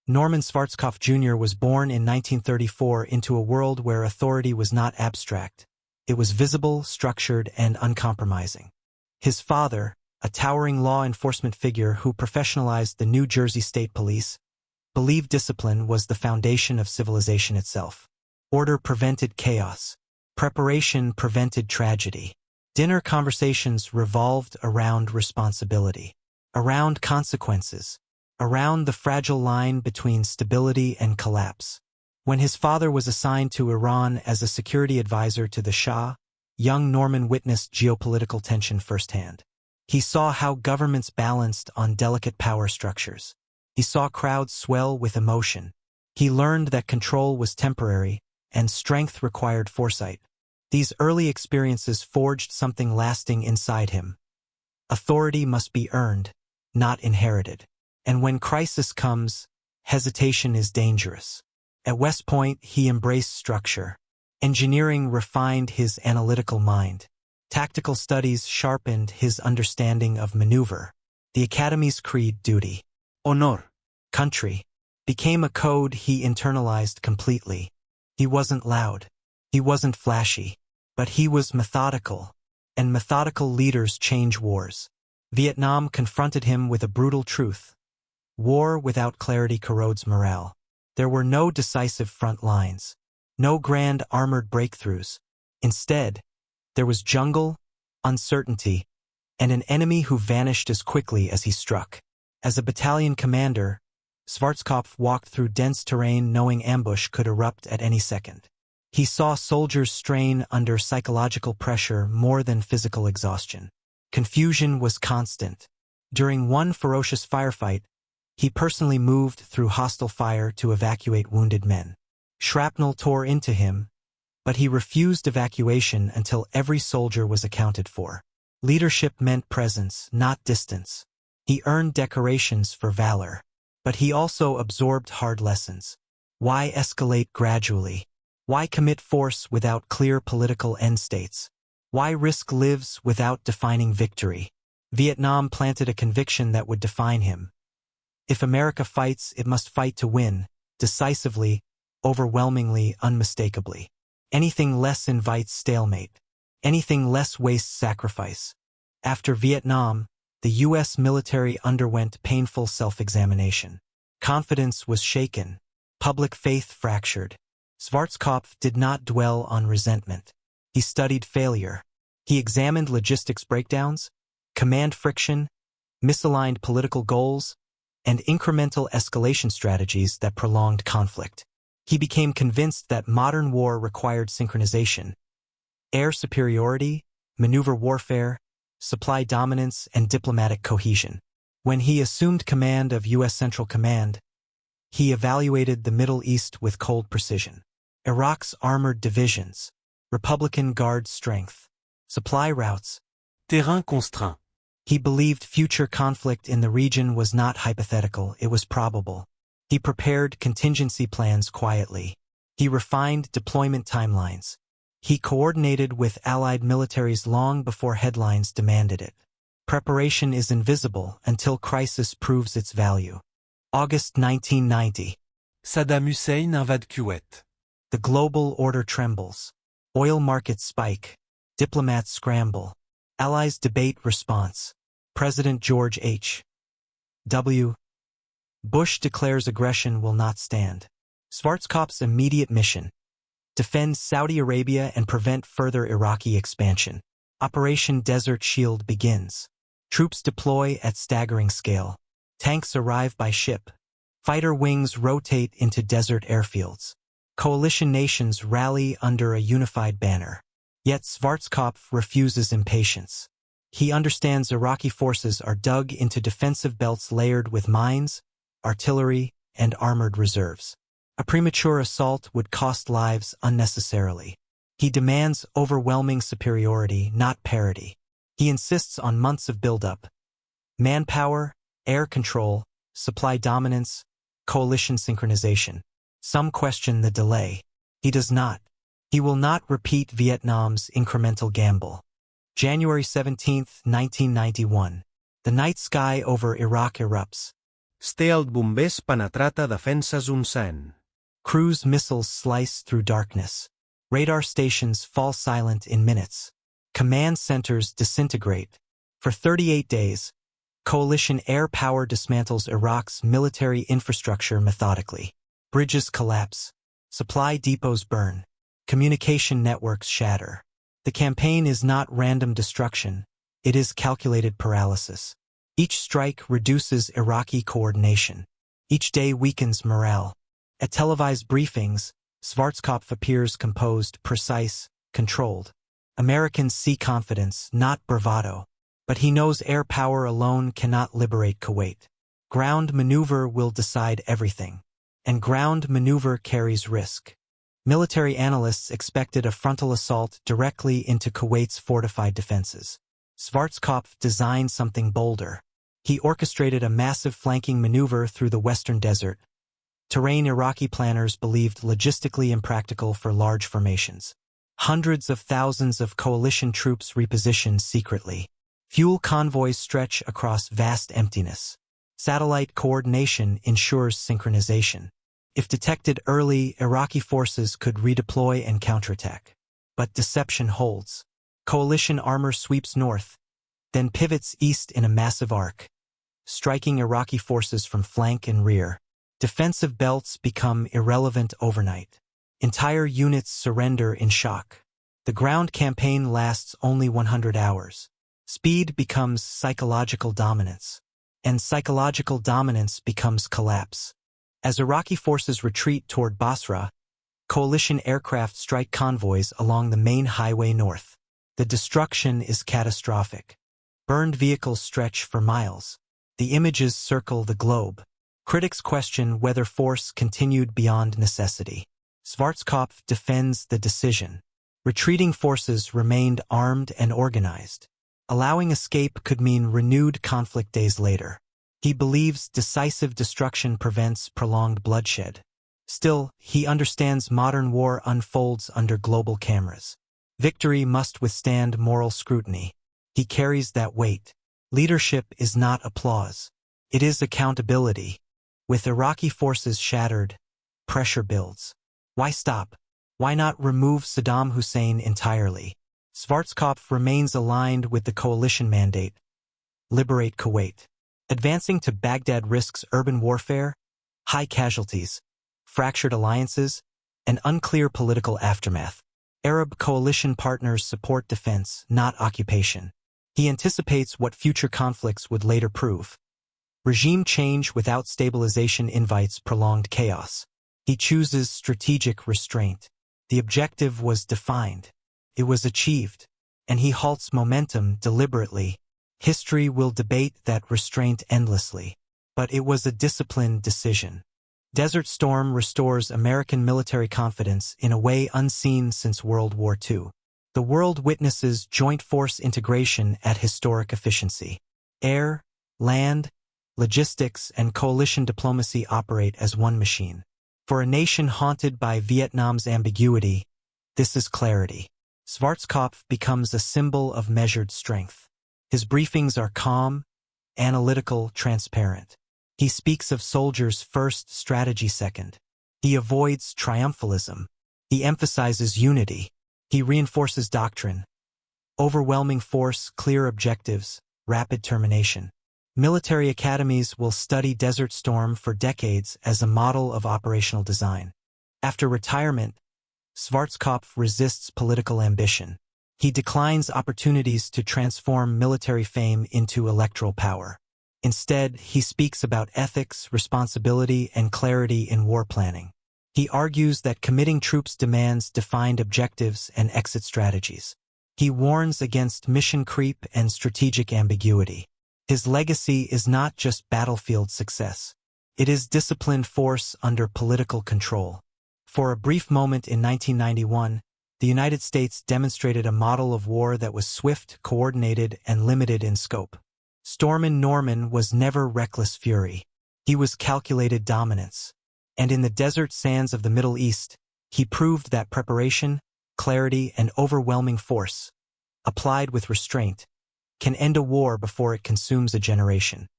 Norman Schwarzkopf Jr. was born in 1934 into a world where authority was not abstract. It was visible, structured, and uncompromising. His father, a towering law enforcement figure who professionalized the New Jersey State Police, believed discipline was the foundation of civilization itself. Order prevented chaos. Preparation prevented tragedy. Dinner conversations revolved around responsibility, around consequences, around the fragile line between stability and collapse. When his father was assigned to Iran as a security advisor to the Shah, young Norman witnessed geopolitical tension firsthand. He saw how governments balanced on delicate power structures. He saw crowds swell with emotion. He learned that control was temporary and strength required foresight. These early experiences forged something lasting inside him. Authority must be earned, not inherited. And when crisis comes, hesitation is dangerous. At West Point, he embraced structure. Engineering refined his analytical mind. Tactical studies sharpened his understanding of maneuver. The Academy's creed, duty, honor, country, became a code he internalized completely. He wasn't loud. He wasn't flashy. But he was methodical. And methodical leaders change wars. Vietnam confronted him with a brutal truth. War without clarity corrodes morale. There were no decisive front lines. No grand armored breakthroughs. Instead, there was jungle, uncertainty, and an enemy who vanished as quickly as he struck. As a battalion commander, Schwarzkopf walked through dense terrain knowing ambush could erupt at any second. He saw soldiers strain under psychological pressure more than physical exhaustion. Confusion was constant. During one ferocious firefight, he personally moved through hostile fire to evacuate wounded men. Shrapnel tore into him, but he refused evacuation until every soldier was accounted for. Leadership meant presence, not distance. He earned decorations for valor, but he also absorbed hard lessons. Why escalate gradually? Why commit force without clear political end states? Why risk lives without defining victory? Vietnam planted a conviction that would define him. If America fights, it must fight to win, decisively, overwhelmingly, unmistakably. Anything less invites stalemate. Anything less wastes sacrifice. After Vietnam, the U.S. military underwent painful self-examination. Confidence was shaken. Public faith fractured. Schwarzkopf did not dwell on resentment. He studied failure. He examined logistics breakdowns, command friction, misaligned political goals, and incremental escalation strategies that prolonged conflict. He became convinced that modern war required synchronization. Air superiority, maneuver warfare, supply dominance, and diplomatic cohesion. When he assumed command of U.S. Central Command, he evaluated the Middle East with cold precision. Iraq's armored divisions, Republican Guard strength, supply routes, terrain contraint. He believed future conflict in the region was not hypothetical, it was probable. He prepared contingency plans quietly. He refined deployment timelines. He coordinated with allied militaries long before headlines demanded it. Preparation is invisible until crisis proves its value. August 1990. Saddam Hussein invade Kuwait. The global order trembles. Oil markets spike. Diplomats scramble. Allies debate response. President George H. W. Bush declares aggression will not stand. Schwarzkopf's immediate mission: defend Saudi Arabia and prevent further Iraqi expansion. Operation Desert Shield begins. Troops deploy at staggering scale. Tanks arrive by ship. Fighter wings rotate into desert airfields. Coalition nations rally under a unified banner. Yet Schwarzkopf refuses impatience. He understands Iraqi forces are dug into defensive belts layered with mines, artillery, and armored reserves. A premature assault would cost lives unnecessarily. He demands overwhelming superiority, not parity. He insists on months of buildup. Manpower, air control, supply dominance, coalition synchronization. Some question the delay. He does not. He will not repeat Vietnam's incremental gamble. January 17, 1991. The night sky over Iraq erupts. Stealth bombers penetrata defenses un sen. Cruise missiles slice through darkness. Radar stations fall silent in minutes. Command centers disintegrate. For 38 days, coalition air power dismantles Iraq's military infrastructure methodically. Bridges collapse. Supply depots burn. Communication networks shatter. The campaign is not random destruction. It is calculated paralysis. Each strike reduces Iraqi coordination. Each day weakens morale. At televised briefings, Schwarzkopf appears composed, precise, controlled. Americans see confidence, not bravado. But he knows air power alone cannot liberate Kuwait. Ground maneuver will decide everything. And ground maneuver carries risk. Military analysts expected a frontal assault directly into Kuwait's fortified defenses. Schwarzkopf designed something bolder. He orchestrated a massive flanking maneuver through the western desert. Terrain Iraqi planners believed logistically impractical for large formations. Hundreds of thousands of coalition troops repositioned secretly. Fuel convoys stretch across vast emptiness. Satellite coordination ensures synchronization. If detected early, Iraqi forces could redeploy and counterattack. But deception holds. Coalition armor sweeps north, then pivots east in a massive arc, striking Iraqi forces from flank and rear. Defensive belts become irrelevant overnight. Entire units surrender in shock. The ground campaign lasts only 100 hours. Speed becomes psychological dominance. And psychological dominance becomes collapse. As Iraqi forces retreat toward Basra, coalition aircraft strike convoys along the main highway north. The destruction is catastrophic. Burned vehicles stretch for miles. The images circle the globe. Critics question whether force continued beyond necessity. Schwarzkopf defends the decision. Retreating forces remained armed and organized. Allowing escape could mean renewed conflict days later. He believes decisive destruction prevents prolonged bloodshed. Still, he understands modern war unfolds under global cameras. Victory must withstand moral scrutiny. He carries that weight. Leadership is not applause. It is accountability. With Iraqi forces shattered, pressure builds. Why stop? Why not remove Saddam Hussein entirely? Schwarzkopf remains aligned with the coalition mandate. Liberate Kuwait. Advancing to Baghdad risks urban warfare, high casualties, fractured alliances, and unclear political aftermath. Arab coalition partners support defense, not occupation. He anticipates what future conflicts would later prove. Regime change without stabilization invites prolonged chaos. He chooses strategic restraint. The objective was defined. It was achieved. And he halts momentum deliberately. History will debate that restraint endlessly. But it was a disciplined decision. Desert Storm restores American military confidence in a way unseen since World War II. The world witnesses joint force integration at historic efficiency. Air, land, logistics, and coalition diplomacy operate as one machine. For a nation haunted by Vietnam's ambiguity, this is clarity. Schwarzkopf becomes a symbol of measured strength. His briefings are calm, analytical, transparent. He speaks of soldiers first, strategy second. He avoids triumphalism. He emphasizes unity. He reinforces doctrine. Overwhelming force, clear objectives, rapid termination. Military academies will study Desert Storm for decades as a model of operational design. After retirement, Schwarzkopf resists political ambition. He declines opportunities to transform military fame into electoral power. Instead, he speaks about ethics, responsibility, and clarity in war planning. He argues that committing troops demands defined objectives and exit strategies. He warns against mission creep and strategic ambiguity. His legacy is not just battlefield success. It is disciplined force under political control. For a brief moment in 1991, the United States demonstrated a model of war that was swift, coordinated, and limited in scope. Stormin Norman was never reckless fury. He was calculated dominance. And in the desert sands of the Middle East, he proved that preparation, clarity, and overwhelming force, applied with restraint, can end a war before it consumes a generation.